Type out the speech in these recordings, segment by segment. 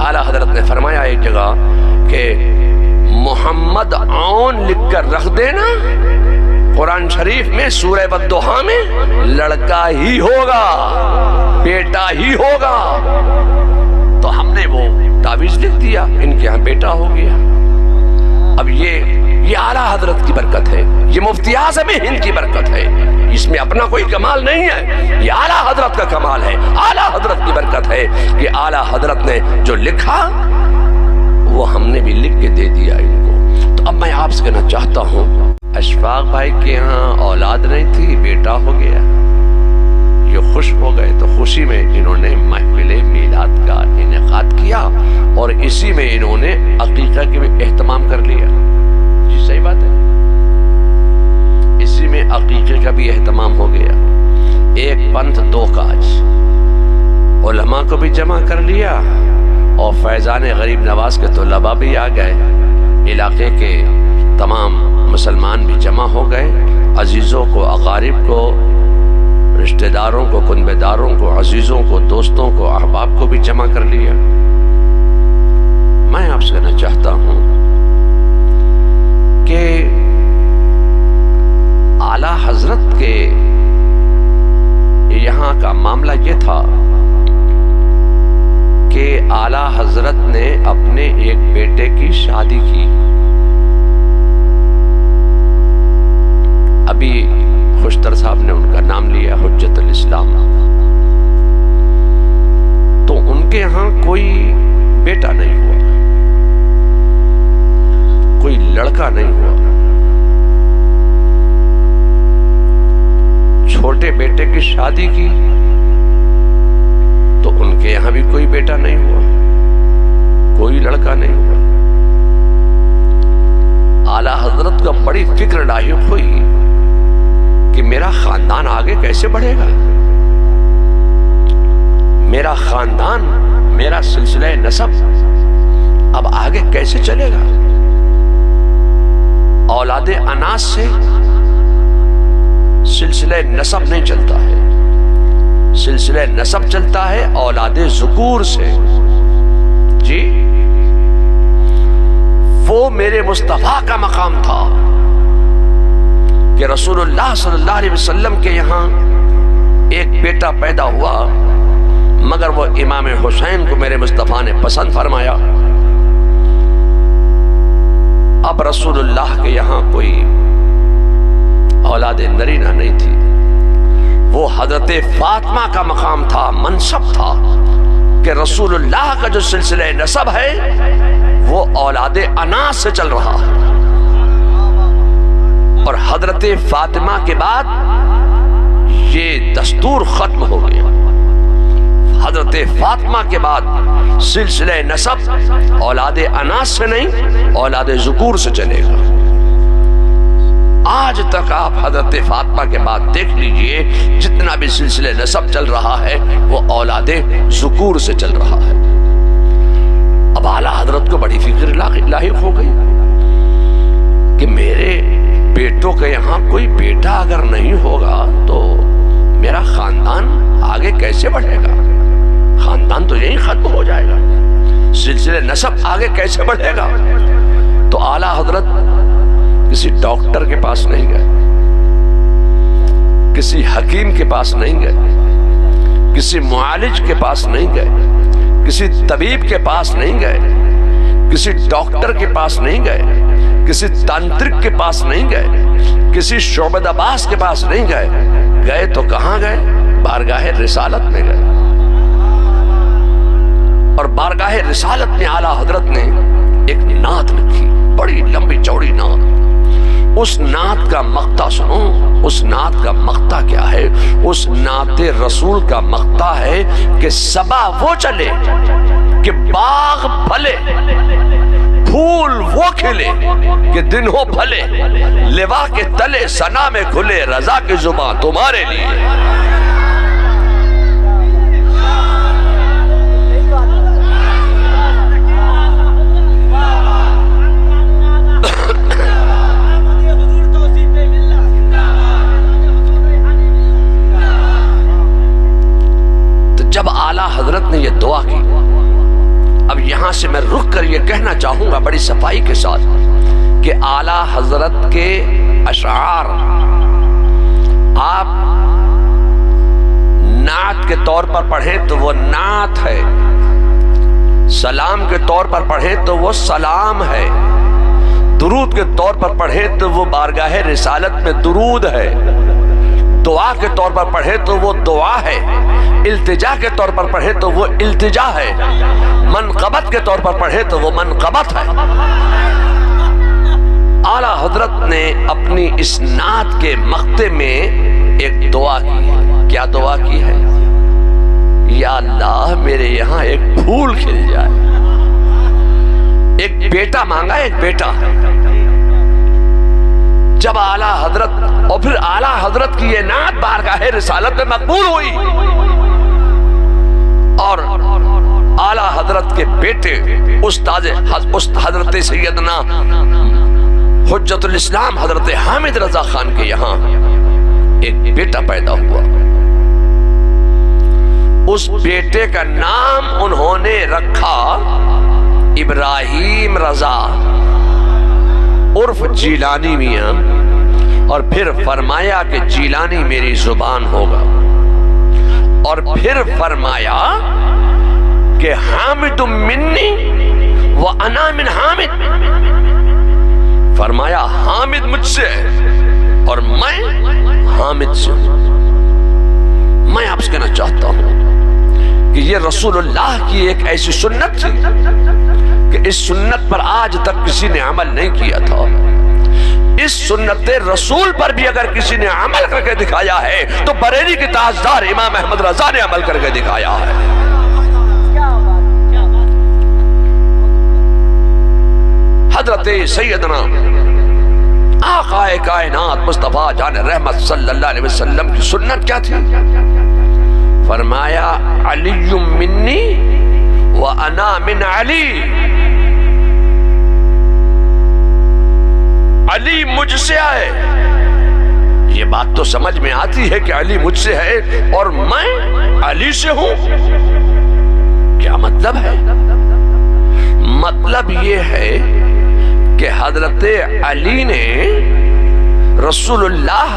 اعلیٰ حضرت نے فرمایا ایک جگہ کہ محمد عون لکھ کر رکھ دینا، قرآن شریف میں سورہ والضحیٰ میں لڑکا ہی ہوگا، بیٹا ہی ہوگا۔ تو ہم نے وہ تعویذ لکھ دیا، ان کے ہاں بیٹا ہو گیا۔ اب یہ اعلیٰ حضرت کی برکت ہے، یہ مفتی اعظم ہند کی برکت ہے، اس میں اپنا کوئی کمال نہیں ہے، یہ اعلیٰ حضرت کا کمال ہے، اعلیٰ حضرت کی برکت ہے کہ اعلیٰ حضرت نے جو لکھا وہ ہم نے بھی لکھ کے دے دیا ان کو۔ تو اب میں آپ سے کہنا چاہتا ہوں، اشفاق بھائی کے ہاں اولاد نہیں تھی، بیٹا ہو گیا، یہ خوش ہو گئے، تو خوشی میں انہوں نے محفل میلاد کا انعقاد کیا اور اسی میں انہوں نے عقیقہ کے بھی اہتمام کر لیا۔ جی صحیح بات ہے، اسی میں عقیقے کا بھی اہتمام ہو گیا۔ ایک پنتھ دو کاج، علماء کو بھی جمع کر لیا اور فیضان غریب نواز کے طلباء بھی آ گئے، علاقے کے تمام مسلمان بھی جمع ہو گئے، عزیزوں کو، اقارب کو، رشتہ داروں کو، کنبے داروں کو، عزیزوں کو، دوستوں کو، احباب کو بھی جمع کر لیا۔ میں آپ سے کہنا چاہتا ہوں کہ اعلیٰ حضرت کے یہاں کا معاملہ یہ تھا کہ اعلیٰ حضرت نے اپنے ایک بیٹے کی شادی کی۔ ابھی خوشتر صاحب نے ان کا نام لیا، حجت الاسلام، تو ان کے ہاں کوئی بیٹا نہیں ہوا، کوئی لڑکا نہیں ہوا۔ چھوٹے بیٹے کی شادی کی تو ان کے یہاں بھی کوئی بیٹا نہیں ہوا، کوئی لڑکا نہیں ہوا۔ اعلیٰ حضرت کا بڑی فکر لاحق ہوئی کہ میرا خاندان آگے کیسے بڑھے گا، میرا خاندان، میرا سلسلہ نسب اب آگے کیسے چلے گا۔ اولاد اناس سے سلسلہ نسب نہیں چلتا ہے، سلسلہ نسب چلتا ہے اولاد ذکور سے۔ جی وہ میرے مصطفیٰ کا مقام تھا کہ رسول اللہ صلی اللہ علیہ وسلم کے یہاں ایک بیٹا پیدا ہوا، مگر وہ امام حسین کو میرے مصطفیٰ نے پسند فرمایا۔ اب رسول اللہ کے یہاں کوئی اولاد نرینہ نہیں تھی، وہ حضرت فاطمہ کا مقام تھا، منصب تھا کہ رسول اللہ کا جو سلسلہ نسب ہے وہ اولاد اناس سے چل رہا ہے، اور حضرت فاطمہ کے بعد یہ دستور ختم ہو گیا۔ حضرت فاطمہ کے بعد سلسلہ نسب اولاد اناس سے نہیں، اولاد ذکور سے چلے گا۔ آج تک آپ حضرت فاطمہ کے بعد دیکھ لیجئے، جتنا بھی سلسلہ نسب چل رہا ہے وہ اولاد ذکور سے چل رہا ہے۔ اب اعلیٰ حضرت کو بڑی فکر لاحق ہو گئی کہ میرے بیٹوں کے یہاں کوئی بیٹا اگر نہیں ہوگا تو میرا خاندان آگے کیسے بڑھے گا، خاندان تو یہیں ختم ہو جائے گا، سلسلہ نسب آگے کیسے بڑھے گا۔ تو اعلیٰ حضرت کسی ڈاکٹر کے پاس نہیں گئے، کسی حکیم کے پاس نہیں گئے، کسی معالج کے پاس نہیں گئے، کسی طبیب کے پاس نہیں گئے، کسی ڈاکٹر کے پاس نہیں گئے، کسی تانترک کے پاس نہیں گئے، کسی شعبدہ باز کے پاس نہیں گئے، گئے تو کہاں گئے؟ بارگاہ رسالت میں گئے، اور بارگاہ رسالت میں اعلیٰ حضرت نے ایک نعت لکھی، بڑی لمبی چوڑی نعت۔ اس نعت کا مقطع سنو، اس نعت کا مقطع کیا ہے؟ اس نعت رسول کا مقطع ہے کہ صبا وہ چلے کہ باغ پھلے، پھول وہ کھلے کہ دن ہو بھلے، لوا کے تلے ثنا میں کھلے، رضا کی زبان تمہارے لیے۔ جب اعلیٰ حضرت نے یہ دعا کی، اب یہاں یہاں سے میں رک کر یہ کہنا چاہوں گا بڑی صفائی کے ساتھ کہ اعلیٰ حضرت کے اشعار آپ نعت کے طور پر پڑھیں تو وہ نعت ہے، سلام کے طور پر پڑھیں تو وہ سلام ہے، درود کے طور پر پڑھیں تو وہ بارگاہ رسالت میں درود ہے، دعا کے طور پر پڑھیں تو وہ دعا ہے، التجا کے طور پر پڑھیں تو وہ التجا ہے، منقبت کے طور پر پڑھیں تو وہ منقبت ہے۔ اعلیٰ حضرت نے اپنی اس نعت کے مقطع میں ایک دعا کی ہے۔ کیا دعا کی ہے؟ یا اللہ میرے یہاں ایک پھول کھل جائے۔ ایک بیٹا مانگا، ایک بیٹا۔ جب اعلیٰ حضرت اور پھر اعلیٰ حضرت کی یہ نعت بارگاہ رسالت میں مقبول ہوئی اور اعلیٰ حضرت کے بیٹے استاد حضرت سیدنا حجت الاسلام حضرت حامد رضا خان کے یہاں ایک بیٹا پیدا ہوا۔ اس بیٹے کا نام انہوں نے رکھا ابراہیم رضا عرف جیلانی میاں، اور پھر فرمایا کہ جیلانی میری زبان ہوگا، اور پھر فرمایا کہ حامد منی وانا من حامد، فرمایا حامد مجھ سے اور میں حامد سے ہوں۔ میں آپ سے کہنا چاہتا ہوں کہ یہ رسول اللہ کی ایک ایسی سنت تھی کہ اس سنت پر آج تک کسی نے عمل نہیں کیا تھا۔ اس سنت رسول پر بھی اگر کسی نے عمل کر کے دکھایا ہے تو بریلی کی تاجدار امام احمد رضا نے عمل کر کے دکھایا ہے۔ حضرت سیدنا آقا کائنات مصطفیٰ جان رحمت صلی اللہ علیہ وسلم کی سنت کیا تھی؟ فرمایا علی منی وانا من علی، علی مجھ سے آئے۔ یہ بات تو سمجھ میں آتی ہے کہ علی مجھ سے ہے اور میں علی سے ہوں۔ کیا مطلب ہے؟ مطلب یہ ہے کہ حضرت علی نے رسول اللہ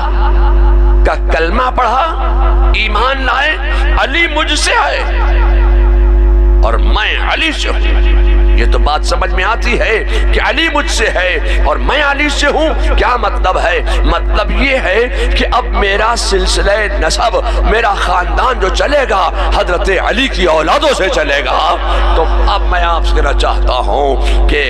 کا کلمہ پڑھا، ایمان لائے، علی مجھ سے آئے اور میں علی سے ہوں۔ یہ تو بات سمجھ میں آتی ہے کہ علی مجھ سے ہے اور میں علی سے ہوں۔ کیا مطلب ہے؟ مطلب یہ ہے کہ اب میرا سلسلہ نسب، میرا خاندان جو چلے گا حضرت علی کی اولادوں سے چلے گا۔ تو اب میں آپ سے کہنا چاہتا ہوں کہ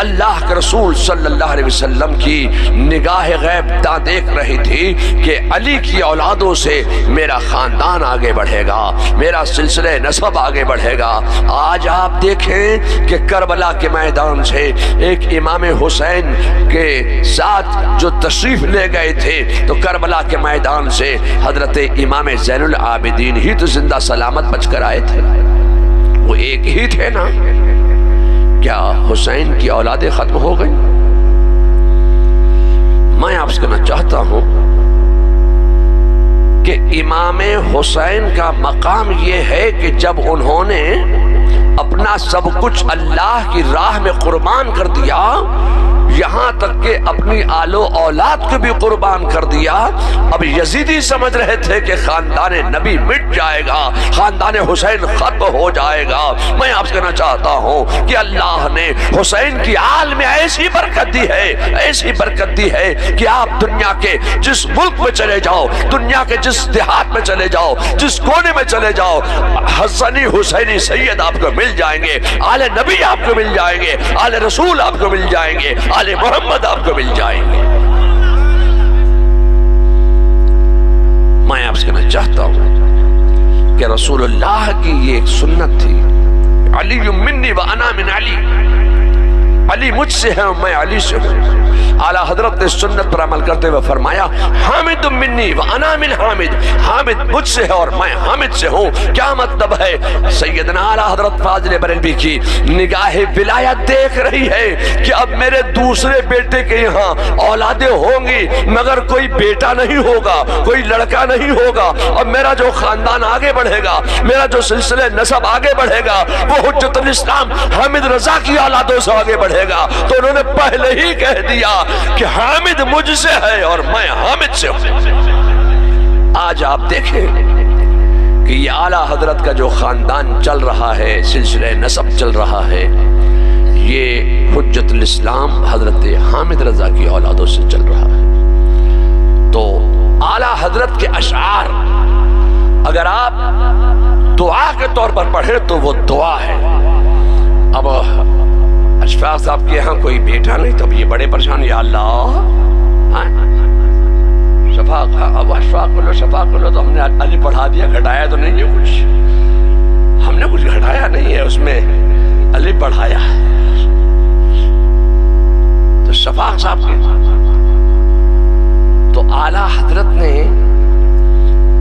اللہ کے رسول صلی اللہ علیہ وسلم کی نگاہ غیب دیکھ رہی تھی کہ علی کی اولادوں سے میرا خاندان آگے بڑھے گا، میرا سلسلہ نسب آگے بڑھے گا۔ آج آپ دیکھیں کہ کربلا کے میدان سے ایک امام حسین کے ساتھ جو تشریف لے گئے تھے تو کربلا کے میدان سے حضرت امام زین العابدین ہی تو زندہ سلامت بچ کر آئے تھے، وہ ایک ہی تھے نا۔ کیا حسین کی اولادیں ختم ہو گئی؟ میں آپ سے کہنا چاہتا ہوں کہ امام حسین کا مقام یہ ہے کہ جب انہوں نے اپنا سب کچھ اللہ کی راہ میں قربان کر دیا، یہاں تک کہ اپنی آل و اولاد کو بھی قربان کر دیا، اب یزیدی سمجھ رہے تھے کہ خاندان نبی مٹ جائے گا، خاندان حسین ختم ہو جائے گا۔ میں آپ سے کہنا چاہتا ہوں کہ اللہ نے حسین کی آل میں ایسی برکت دی ہے، ایسی برکت دی ہے کہ آپ دنیا کے جس ملک میں چلے جاؤ، دنیا کے جس دیہات میں چلے جاؤ، جس کونے میں چلے جاؤ، حسنی حسینی سید آپ کو مل جائیں گے، آل نبی آپ کو مل جائیں گے، آل رسول آپ کو مل جائیں گے، آل محمد آپ کو مل جائیں گے۔ میں آپ سے کہنا چاہتا ہوں کہ رسول اللہ کی یہ ایک سنت تھی، علی منی وانا من علی۔ علی مجھ سے ہے اور میں علی سے ہوں۔ اعلیٰ حضرت نے سنت پر عمل کرتے ہوئے فرمایا حامد منی وانا من حامد، حامد مجھ سے ہے اور میں حامد سے ہوں۔ کیا مطلب ہے؟ سیدنا اعلیٰ حضرت فاضل بریلوی کی نگاہ ولایت دیکھ رہی ہے کہ اب میرے دوسرے بیٹے کے یہاں اولادیں ہوں گی مگر کوئی بیٹا نہیں ہوگا، کوئی لڑکا نہیں ہوگا، اور میرا جو خاندان آگے بڑھے گا، میرا جو سلسلہ نسب آگے بڑھے گا وہ حجت الاسلام حامد رضا کی اولادوں سے آگے بڑھے گا۔ تو انہوں نے پہلے ہی کہہ دیا کہ حامد مجھ سے ہے اور میں حامد سے ہوں۔ آج آپ دیکھیں کہ یہ اعلیٰ حضرت کا جو خاندان چل رہا ہے، سلسلہ نسب چل رہا ہے، یہ حجت الاسلام حضرت حامد رضا کی اولادوں سے چل رہا ہے۔ تو اعلیٰ حضرت کے اشعار اگر آپ دعا کے طور پر پڑھیں تو وہ دعا ہے۔ اب اشفاق صاحب کے یہاں کوئی بیٹا نہیں تو اب یہ بڑے پریشان، یا اللہ شفاق، اب اشفاق کو لو شفاق کو لو، تو ہم نے علی پڑھا دیا، گھٹایا تو نہیں ہے کچھ، ہم نے کچھ گھٹایا نہیں ہے اس میں، علی پڑھایا ہے۔ تو شفاق صاحب کے تو اعلیٰ حضرت نے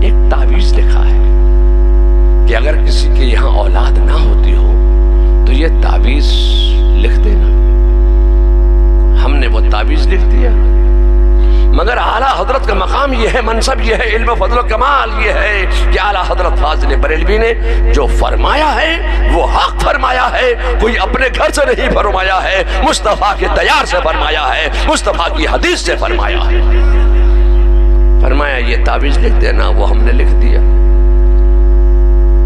ایک تعویذ لکھا ہے کہ اگر کسی کے یہاں اولاد نہ ہوتی ہو تو یہ تعویذ لکھ دینا۔ ہم نے وہ تعویذ لکھ دیا، مگر اعلیٰ حضرت کا مقام یہ ہے، منصب یہ ہے، علم و فضل و کمال یہ ہے کہ اعلیٰ حضرت فاضل بریلوی نے جو فرمایا ہے وہ حق فرمایا ہے، کوئی اپنے گھر سے نہیں فرمایا ہے، مصطفیٰ کے دیار سے فرمایا ہے، مصطفیٰ کی حدیث سے فرمایا ہے۔ فرمایا یہ تعویذ لکھ دینا، وہ ہم نے لکھ دیا۔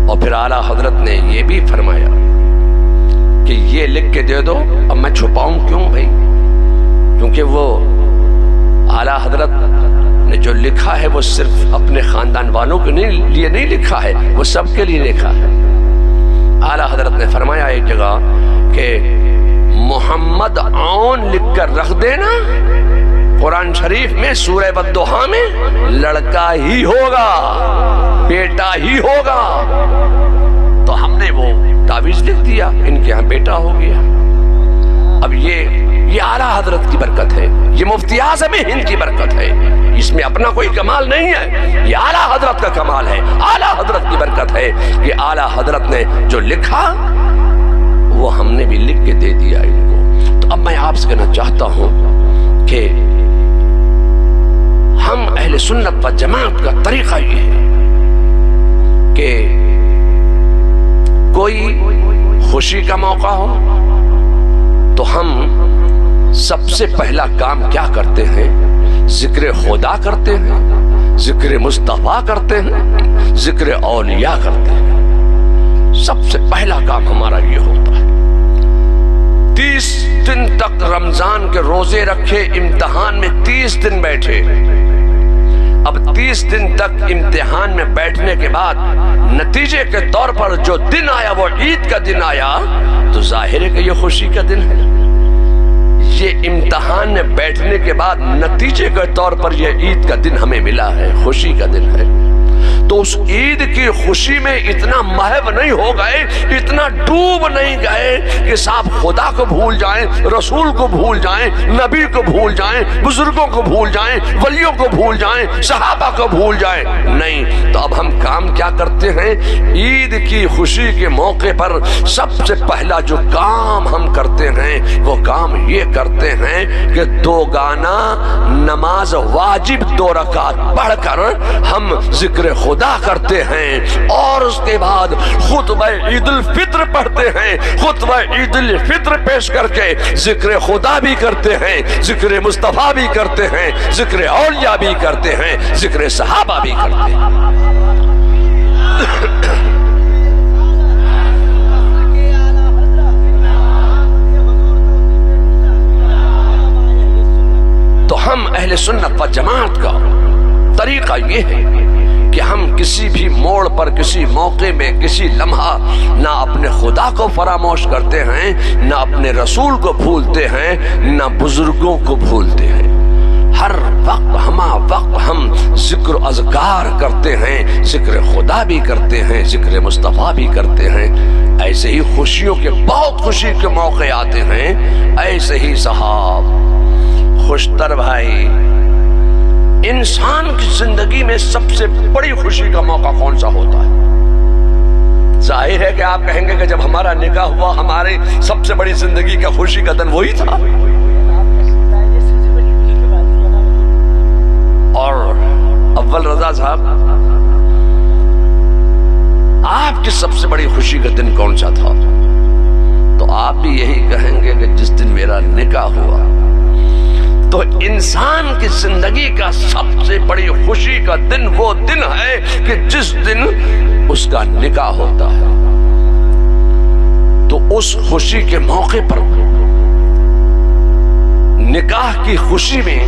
اور پھر اعلیٰ حضرت نے یہ بھی فرمایا کہ یہ لکھ کے دے دو۔ اب میں چھپاؤں کیوں بھائی؟ کیونکہ وہ اعلیٰ حضرت نے جو لکھا ہے وہ صرف اپنے خاندان والوں کے لیے نہیں لکھا ہے، وہ سب کے لیے لکھا ہے۔ اعلیٰ حضرت نے فرمایا ایک جگہ کہ محمد عون لکھ کر رکھ دینا، قرآن شریف میں سورہ والضحیٰ میں لڑکا ہی ہوگا، بیٹا ہی ہوگا۔ تو ہم نے وہ تعویذ لکھ دیا، ان کے ہاں بیٹا ہو گیا۔ اب یہ اعلیٰ حضرت کی برکت ہے، یہ مفتی اعظم ہند کی برکت ہے، اس میں اپنا کوئی کمال نہیں ہے، یہ اعلیٰ حضرت کا کمال ہے، اعلیٰ حضرت کی برکت ہے کہ اعلیٰ حضرت نے جو لکھا وہ ہم نے بھی لکھ کے دے دیا ان کو۔ تو اب میں آپ سے کہنا چاہتا ہوں کہ ہم اہل سنت و جماعت کا طریقہ یہ ہے کہ کوئی خوشی کا موقع ہو تو ہم سب سے پہلا کام کیا کرتے ہیں؟ ذکر خدا کرتے ہیں، ذکر مصطفیٰ کرتے ہیں، ذکر اولیاء کرتے ہیں۔ سب سے پہلا کام ہمارا یہ ہوتا ہے۔ 30 دن تک رمضان کے روزے رکھے، امتحان میں 30 دن بیٹھے، اب 30 دن تک امتحان میں بیٹھنے کے بعد نتیجے کے طور پر جو دن آیا وہ عید کا دن آیا، تو ظاہر ہے کہ یہ خوشی کا دن ہے۔ یہ امتحان میں بیٹھنے کے بعد نتیجے کے طور پر یہ عید کا دن ہمیں ملا ہے، خوشی کا دن ہے۔ تو اس عید کی خوشی میں اتنا محو نہیں ہو گئے، اتنا ڈوب نہیں گئے کہ صاحب خدا کو بھول جائیں، رسول کو بھول جائیں، نبی کو بھول جائیں، بزرگوں کو بھول جائیں، ولیوں کو بھول جائیں، صحابہ کو بھول جائیں، نہیں۔ تو اب ہم کام کیا کرتے ہیں؟ عید کی خوشی کے موقع پر سب سے پہلا جو کام ہم کرتے ہیں وہ کام یہ کرتے ہیں کہ 2 گانا نماز واجب 2 رکعت پڑھ کر ہم ذکر خدا کرتے ہیں، اور اس کے بعد خطبہ عید الفطر پڑھتے ہیں، خطبہ عید الفطر پیش کر کے ذکر خدا بھی کرتے ہیں، ذکر مصطفیٰ بھی کرتے ہیں، ذکر اولیاء بھی کرتے ہیں، ذکر صحابہ بھی کرتے ہیں۔ تو ہم اہل سنت و جماعت کا طریقہ یہ ہے کہ ہم کسی بھی موڑ پر، کسی موقع میں، کسی لمحہ نہ اپنے خدا کو فراموش کرتے ہیں، نہ اپنے رسول کو بھولتے ہیں، نہ بزرگوں کو بھولتے ہیں۔ ہر وقت ہم ذکر و اذکار کرتے ہیں، ذکر خدا بھی کرتے ہیں، ذکر مصطفیٰ بھی کرتے ہیں۔ ایسے ہی خوشیوں کے بہت خوشی کے موقع آتے ہیں. ایسے ہی صاحب خوشتر بھائی، انسان کی زندگی میں سب سے بڑی خوشی کا موقع کون سا ہوتا ہے؟ ظاہر ہے کہ آپ کہیں گے کہ جب ہمارا نکاح ہوا ہماری سب سے بڑی زندگی کا خوشی کا دن وہی تھا. اور اول رضا صاحب، آپ کی سب سے بڑی خوشی کا دن کون سا تھا؟ تو آپ بھی یہی کہیں گے کہ جس دن میرا نکاح ہوا. تو انسان کی زندگی کا سب سے بڑی خوشی کا دن وہ دن ہے کہ جس دن اس کا نکاح ہوتا ہے. تو اس خوشی کے موقع پر نکاح کی خوشی میں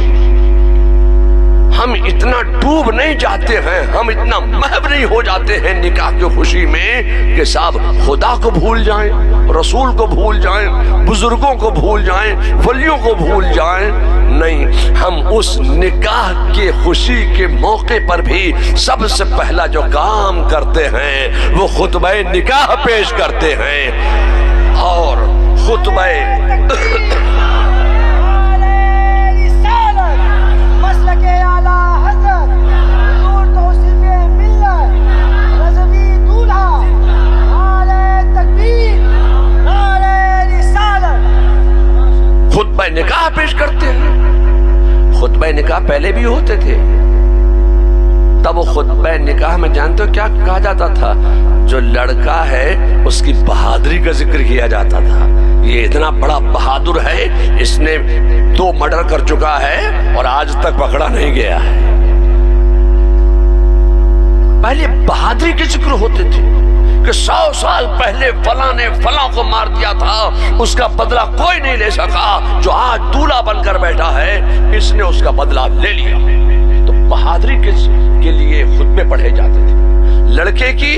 ہم اتنا ڈوب نہیں جاتے ہیں، ہم اتنا محو نہیں ہو جاتے ہیں نکاح کی خوشی میں کہ صاحب خدا کو بھول جائیں، رسول کو بھول جائیں، بزرگوں کو بھول جائیں، ولیوں کو بھول جائیں. نہیں، ہم اس نکاح کی خوشی کے موقع پر بھی سب سے پہلا جو کام کرتے ہیں وہ خطبہ نکاح پیش کرتے ہیں. اور خطبہ خطبہ نکاح پیش کرتے ہیں. خطبہ نکاح پہلے بھی ہوتے تھے. تب وہ خطبہ نکاح میں جانتے ہو کیا کہا جاتا تھا؟ جو لڑکا ہے اس کی بہادری کا ذکر کیا جاتا تھا. یہ اتنا بڑا بہادر ہے، اس نے 2 مرڈر کر چکا ہے اور آج تک پکڑا نہیں گیا ہے. پہلے بہادری کے ذکر ہوتے تھے کہ 100 سال پہلے فلاں نے فلاں کو مار دیا تھا، اس کا بدلہ کوئی نہیں لے سکا. جو آج دولہا بن کر بیٹھا ہے اس نے اس کا بدلہ لے لیا. تو بہادری کے لیے خطبے پڑھے جاتے تھے. لڑکے کی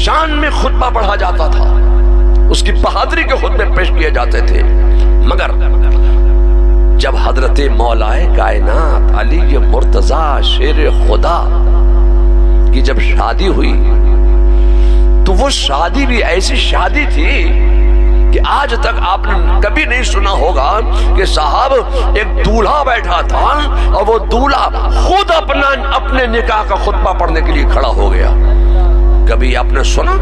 شان میں خطبہ پڑھا جاتا تھا، اس کی بہادری کے خطبے پیش کیے جاتے تھے. مگر جب حضرت مولائے کائنات علی مرتضیٰ شیر خدا کی جب شادی ہوئی تو وہ شادی بھی ایسی شادی تھی کہ آج تک آپ نے کبھی نہیں سنا ہوگا کہ صاحب ایک دولہا بیٹھا تھا اور وہ دولہا خود اپنے نکاح کا خطبہ پڑھنے کے لیے کھڑا ہو گیا. کبھی آپ نے سنا؟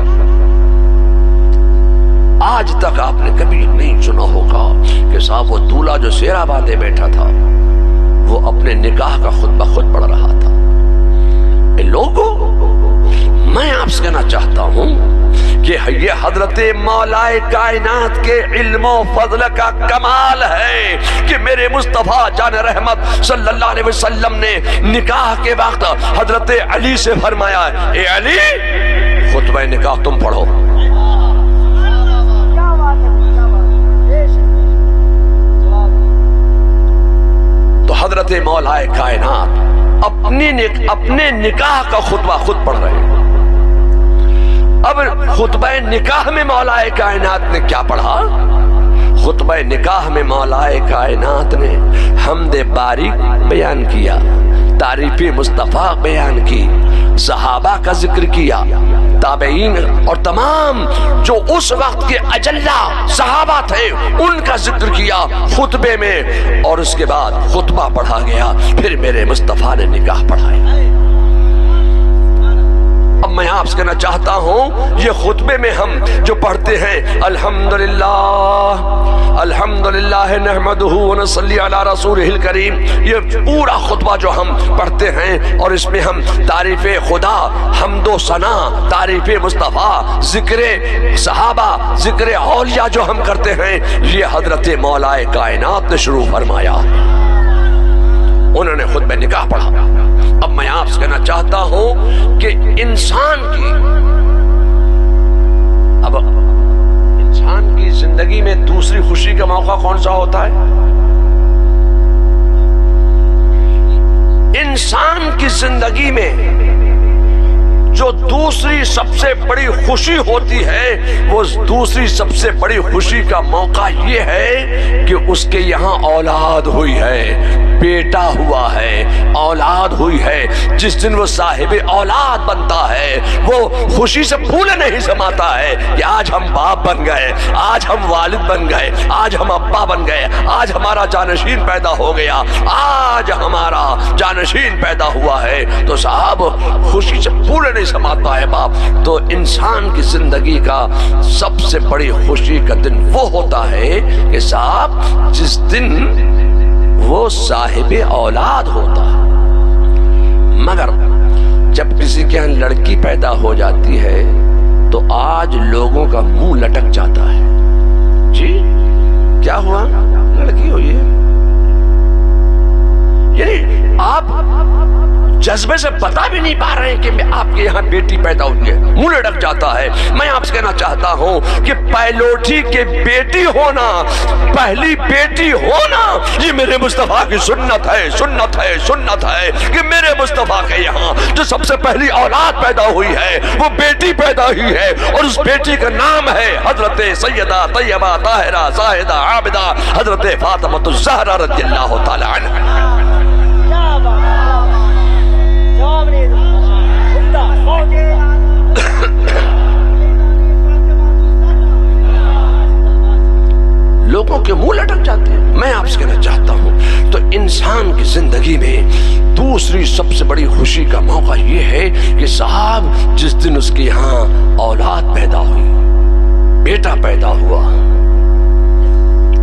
آج تک آپ نے کبھی نہیں سنا ہوگا کہ صاحب وہ دولہا جو سیرا باندھے بیٹھا تھا وہ اپنے نکاح کا خطبہ خود پڑھ رہا تھا. اے لوگوں، میں آپ سے کہنا چاہتا ہوں کہ یہ حضرت مولائے کائنات کے علم و فضل کا کمال ہے کہ میرے مصطفیٰ جان رحمت صلی اللہ علیہ وسلم نے نکاح کے وقت حضرت علی سے فرمایا، اے علی خطبہ نکاح تم پڑھو. تو حضرت مولائے کائنات اپنے نکاح کا خطبہ خود پڑھ رہے ہیں. اب خطبہ نکاح میں مولائے کائنات نے کیا پڑھا؟ خطبہ نکاح میں مولائے کائنات نے حمد باری بیان کیا، تعریف مصطفیٰ بیان کی، صحابہ کا ذکر کیا، تابعین اور تمام جو اس وقت کے اجلہ صحابہ تھے ان کا ذکر کیا خطبے میں. اور اس کے بعد خطبہ پڑھا گیا، پھر میرے مصطفیٰ نے نکاح پڑھایا. اب میں آپ سے کہنا چاہتا ہوں یہ خطبے میں ہم جو پڑھتے ہیں الحمدللہ الحمدللہ نحمدہ ونصلی علی رسولہ الکریم، یہ پورا خطبہ جو ہم پڑھتے ہیں اور اس میں ہم تعریف خدا، حمد و ثنا، تعریف مصطفیٰ، ذکر صحابہ، ذکر اولیاء جو ہم کرتے ہیں یہ حضرت مولائے کائنات نے شروع فرمایا. انہوں نے خطبہ نکاح پڑھا. اب میں آپ سے کہنا چاہتا ہوں کہ انسان کی زندگی میں دوسری خوشی کا موقع کون سا ہوتا ہے؟ انسان کی زندگی میں جو دوسری سب سے بڑی خوشی ہوتی ہے وہ دوسری سب سے بڑی خوشی کا موقع یہ ہے کہ اس کے یہاں اولاد ہوئی ہے، بیٹا ہوا ہے، اولاد ہوئی ہے۔ جس دن وہ صاحب اولاد بنتا ہے وہ خوشی سے پھول نہیں سماتا ہے کہ آج ہم باپ بن گئے، آج ہم والد بن گئے، آج ہم ابا بن گئے، آج ہمارا جانشین پیدا ہو گیا، آج ہمارا جانشین پیدا ہوا ہے۔ تو صاحب خوشی سے پھول نہیں سماتا ہے باپ۔ تو انسان کی زندگی کا سب سے بڑی خوشی کا دن وہ ہوتا ہے کہ صاحب جس دن وہ صاحب اولاد ہوتا ہے۔ مگر جب کسی کے یہاں لڑکی پیدا ہو جاتی ہے تو آج لوگوں کا منہ لٹک جاتا ہے، جی کیا ہوا، لڑکی ہوئی ہے، یعنی آپ جذبے سے بتا بھی نہیں پا رہے ہیں کہ آپ کے یہاں بیٹی پیدا ہوئی ہے، منہ لٹک جاتا ہے۔ میں آپ سے کہنا چاہتا ہوں کہ پہلوٹھی کے بیٹی ہونا، پہلی بیٹی ہونا، یہ میرے مصطفیٰ کی سنت ہے، سنت ہے، سنت ہے کہ میرے مصطفیٰ کے یہاں جو سب سے پہلی اولاد پیدا ہوئی ہے وہ بیٹی پیدا ہوئی ہے، اور اس بیٹی کا نام ہے حضرت سیدہ طیبہ طاہرہ زاہدہ عابدہ حضرت فاطمہ الزہرا رضی اللہ تعالی عنہا۔ لوگوں کے منہ لٹک جاتے ہیں۔ میں آپ سے کہنا چاہتا ہوں تو انسان کی زندگی میں دوسری سب سے بڑی خوشی کا موقع یہ ہے کہ صاحب جس دن اس کے یہاں اولاد پیدا ہوئی، بیٹا پیدا ہوا،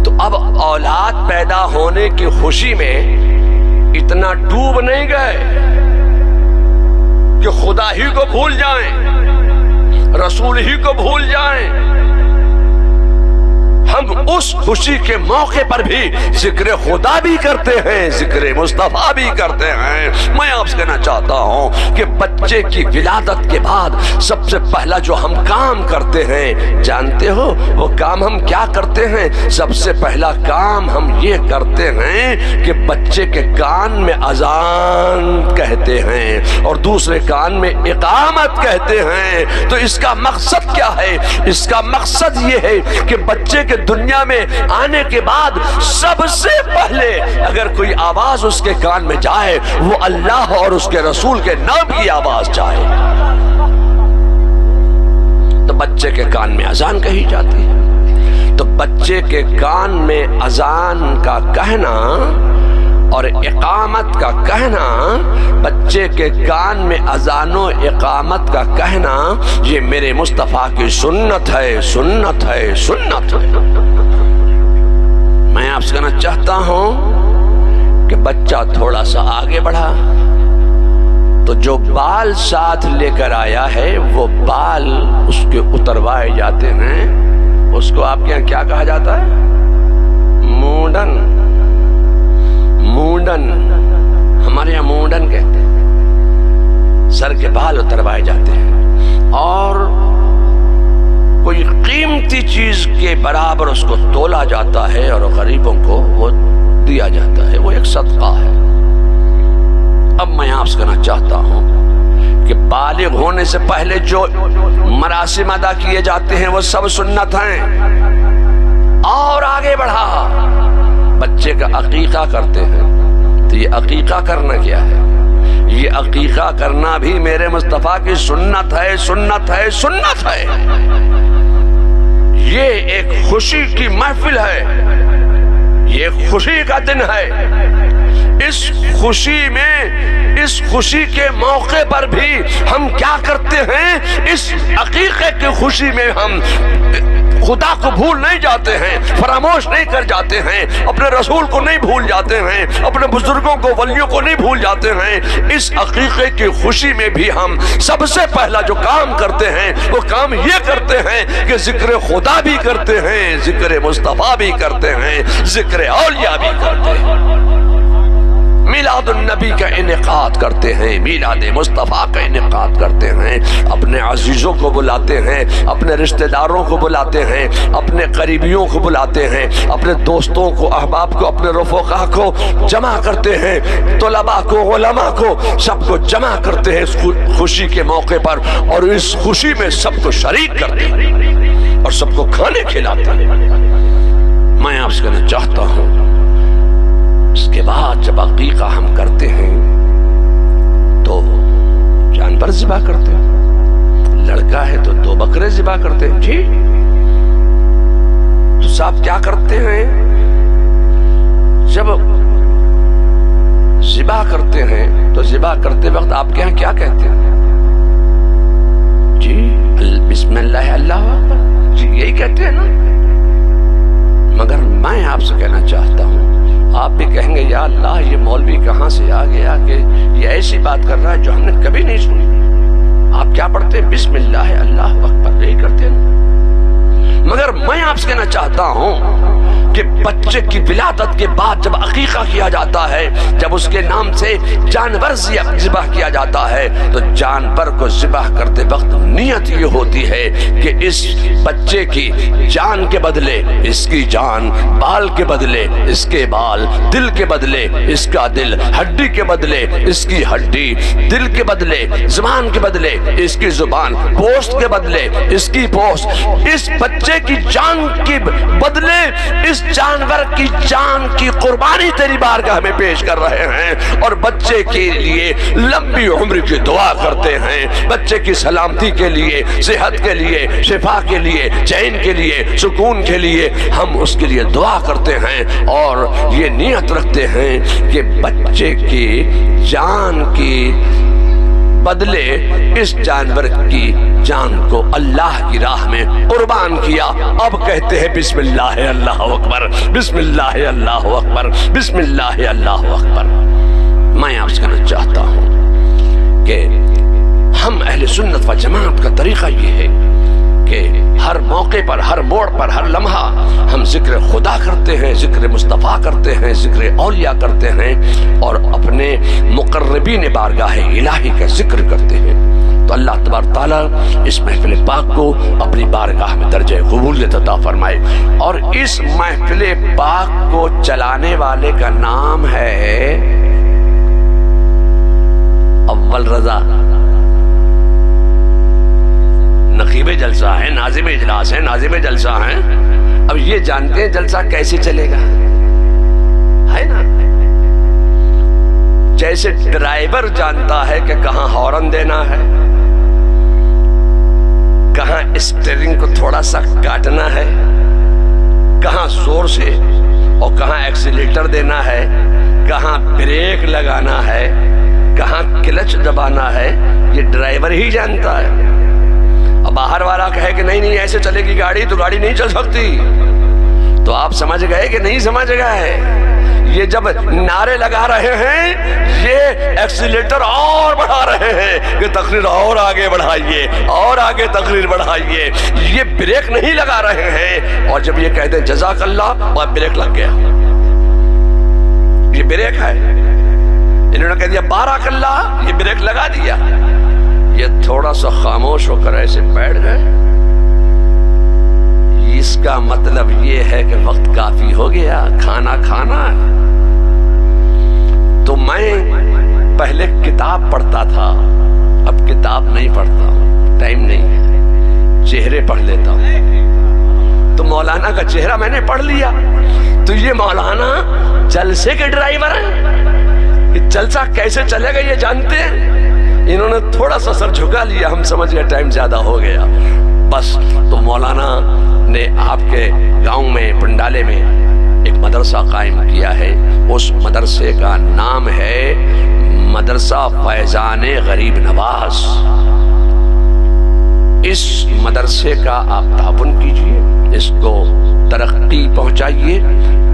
تو اب اولاد پیدا ہونے کی خوشی میں اتنا ڈوب نہیں گئے کہ خدا ہی کو بھول جائیں، رسول ہی کو بھول جائیں۔ ہم اس خوشی کے موقع پر بھی ذکر خدا بھی کرتے ہیں، ذکر مصطفیٰ بھی کرتے ہیں۔ میں آپ سے کہنا چاہتا ہوں کہ بچے کی ولادت کے بعد سب سے پہلا جو ہم کام کرتے ہیں جانتے ہو وہ کام ہم کیا کرتے ہیں؟ سب سے پہلا کام ہم یہ کرتے ہیں کہ بچے کے کان میں اذان کہتے ہیں اور دوسرے کان میں اقامت کہتے ہیں۔ تو اس کا مقصد کیا ہے؟ اس کا مقصد یہ ہے کہ بچے کے دنیا میں آنے کے بعد سب سے پہلے اگر کوئی آواز اس کے کان میں جائے وہ اللہ اور اس کے رسول کے نام کی آواز جائے۔ تو بچے کے کان میں اذان کہی جاتی ہے۔ تو بچے کے کان میں اذان کا کہنا اور اقامت کا کہنا، بچے کے کان میں اذان و اقامت کا کہنا، یہ میرے مصطفیٰ کی سنت ہے، سنت ہے، سنت ہے۔ میں آپ سے کہنا چاہتا ہوں کہ بچہ تھوڑا سا آگے بڑھا تو جو بال ساتھ لے کر آیا ہے وہ بال اس کے اتروائے جاتے ہیں۔ اس کو آپ کے یہاں کیا کہا جاتا ہے؟ مونڈن، مونڈن، ہمارے یہاں مونڈن کہتے ہیں۔ سر کے بال اتروائے جاتے ہیں اور کوئی قیمتی چیز کے برابر اس کو تولا جاتا ہے اور غریبوں کو وہ دیا جاتا ہے، وہ ایک صدقہ ہے۔ اب میں آپ سے کہنا چاہتا ہوں کہ بالغ ہونے سے پہلے جو مراسم ادا کیے جاتے ہیں وہ سب سنت ہیں۔ اور آگے بڑھا بچے کا عقیقہ کرتے ہیں۔ تو یہ عقیقہ کرنا کیا ہے؟ یہ عقیقہ کرنا بھی میرے مصطفیٰ کی سنت ہے، سنت ہے، سنت ہے۔ یہ ایک خوشی کی محفل ہے، یہ خوشی کا دن ہے۔ اس خوشی میں، اس خوشی کے موقع پر بھی ہم کیا کرتے ہیں؟ اس عقیقے کی خوشی میں ہم خدا کو بھول نہیں جاتے ہیں، فراموش نہیں کر جاتے ہیں، اپنے رسول کو نہیں بھول جاتے ہیں، اپنے بزرگوں کو، ولیوں کو نہیں بھول جاتے ہیں۔ اس عقیقے کی خوشی میں بھی ہم سب سے پہلا جو کام کرتے ہیں وہ کام یہ کرتے ہیں کہ ذکر خدا بھی کرتے ہیں، ذکر مصطفیٰ بھی کرتے ہیں، ذکر اولیاء بھی کرتے ہیں۔ میلاد النبی کا انعقاد کرتے ہیں، میلاد مصطفیٰ کا انعقاد کرتے ہیں، اپنے عزیزوں کو بلاتے ہیں، اپنے رشتہ داروں کو بلاتے ہیں، اپنے قریبیوں کو بلاتے ہیں، اپنے دوستوں کو، احباب کو، اپنے رفقا کو جمع کرتے ہیں، طلباء کو، علماء کو، سب کو جمع کرتے ہیں اس خوشی کے موقع پر، اور اس خوشی میں سب کو شریک کرتے ہیں اور سب کو کھانے کھلاتے ہیں۔ میں آپ سے کہنا چاہتا ہوں اس کے بعد جب عقیقہ ہم کرتے ہیں تو جانور ذبح کرتے ہیں، لڑکا ہے تو 2 بکرے ذبح کرتے ہیں۔ جی تو صاحب کیا کرتے ہیں؟ جب ذبح کرتے ہیں تو ذبح کرتے وقت آپ کے ہاں کیا کہتے ہیں؟ جی بسم اللہ اللہ اکبر، جی یہی کہتے ہیں نا۔ مگر میں آپ سے کہنا چاہتا ہوں، آپ بھی کہیں گے یا اللہ یہ مولوی کہاں سے آ گیا کہ یہ ایسی بات کر رہا ہے جو ہم نے کبھی نہیں سنی۔ آپ کیا پڑھتے ہیں؟ بسم اللہ اللہ اکبر، یہی کرتے ہیں۔ مگر میں آپ سے کہنا چاہتا ہوں کہ بچے کی ولادت کے بعد جب عقیقہ کیا جاتا ہے، جب اس کے نام سے جانور ذبح کیا جاتا ہے، تو جانور کو ذبح کرتے وقت نیت یہ ہوتی ہے کہ اس بچے کی جان کے بدلے اس کی جان، بال کے بدلے اس کے بال، دل کے بدلے اس کا دل، ہڈی کے بدلے اس کی ہڈی، دل کے بدلے زبان کے بدلے اس کی زبان، پوست کے بدلے اس کی پوست، اس بچے کی جان کے بدلے اس جانور کی جان کی قربانی تیری بارگاہ میں پیش کر رہے ہیں، اور بچے کے لیے لمبی عمر کی دعا کرتے ہیں، بچے کی سلامتی کے لیے، صحت کے لیے، شفا کے لیے، چین کے لیے، سکون کے لیے ہم اس کے لیے دعا کرتے ہیں، اور یہ نیت رکھتے ہیں کہ بچے کی جان کی بدلے اس جانور کی جان کو اللہ کی راہ میں قربان کیا۔ اب کہتے ہیں بسم اللہ اللہ اکبر، بسم اللہ اللہ اکبر، بسم اللہ اللہ اکبر۔ میں آپ سے کہنا چاہتا ہوں کہ ہم اہل سنت و جماعت کا طریقہ یہ ہے کہ ہر موقع پر، ہر موڑ پر، ہر لمحہ ہم ذکر خدا کرتے ہیں، ذکر مصطفیٰ کرتے ہیں، ذکر اولیاء کرتے ہیں، اور اپنے مقربین بارگاہ الہی کا ذکر کرتے ہیں۔ تو اللہ تبارک تعالیٰ اس محفل پاک کو اپنی بارگاہ میں درجہ قبولیت عطا فرمائے، اور اس محفل پاک کو چلانے والے کا نام ہے اول رضا۔ نقیب جلسہ ہے، ناظم اجلاس ہے، ناظم جلسہ ہے۔ اب یہ جانتے ہیں جلسہ کیسے چلے گا، ہے نا؟ جیسے ڈرائیور جانتا ہے کہ کہاں ہارن دینا ہے، کہاں اسٹیئرنگ کو تھوڑا سا کاٹنا ہے، کہاں زور سے اور کہاں ایکسیلیٹر دینا ہے، کہاں بریک لگانا ہے، کہاں کلچ دبانا ہے، یہ ڈرائیور ہی جانتا ہے۔ اب باہر والا کہے کہ نہیں نہیں ایسے چلے گی گاڑی تو گاڑی نہیں چل سکتی، تو آپ سمجھ گئے کہ نہیں سمجھ گئے؟ یہ جب نعرے لگا رہے ہیں، یہ ایکسیلیٹر اور بڑھا رہے ہیں کہ تقریر اور آگے بڑھائیے، اور آگے تقریر بڑھائیے، یہ بریک نہیں لگا رہے ہیں۔ اور جب یہ کہتے ہیں جزاک اللہ، اور بریک لگ گیا، یہ بریک ہے۔ انہوں نے کہہ دیا بارک اللہ، یہ بریک لگا دیا۔ یہ تھوڑا سا خاموش ہو کر ایسے بیٹھ گئے، اس کا مطلب یہ ہے کہ وقت کافی ہو گیا، کھانا کھانا ہے۔ تو میں پہلے کتاب پڑھتا تھا، اب کتاب نہیں پڑھتا، ٹائم نہیں ہے، چہرے پڑھ لیتا ہوں۔ تو مولانا کا چہرہ میں نے پڑھ لیا، تو یہ مولانا جلسے کے ڈرائیور ہیں، کہ جلسہ کیسے چلے گا یہ جانتے ہیں۔ انہوں نے تھوڑا سا سر جھکا لیا، ہم سمجھ گئے ٹائم زیادہ ہو گیا بس۔ تو مولانا نے آپ کے گاؤں میں، پنڈالے میں ایک مدرسہ قائم کیا ہے، اس مدرسے کا نام ہے مدرسہ فیضان غریب نواز۔ اس مدرسے کا آپ تعاون کیجئے، اس کو ترقی پہنچائیے،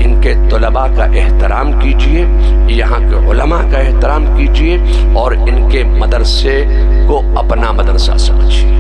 ان کے طلباء کا احترام کیجئے، یہاں کے علماء کا احترام کیجئے، اور ان کے مدرسے کو اپنا مدرسہ سمجھیے۔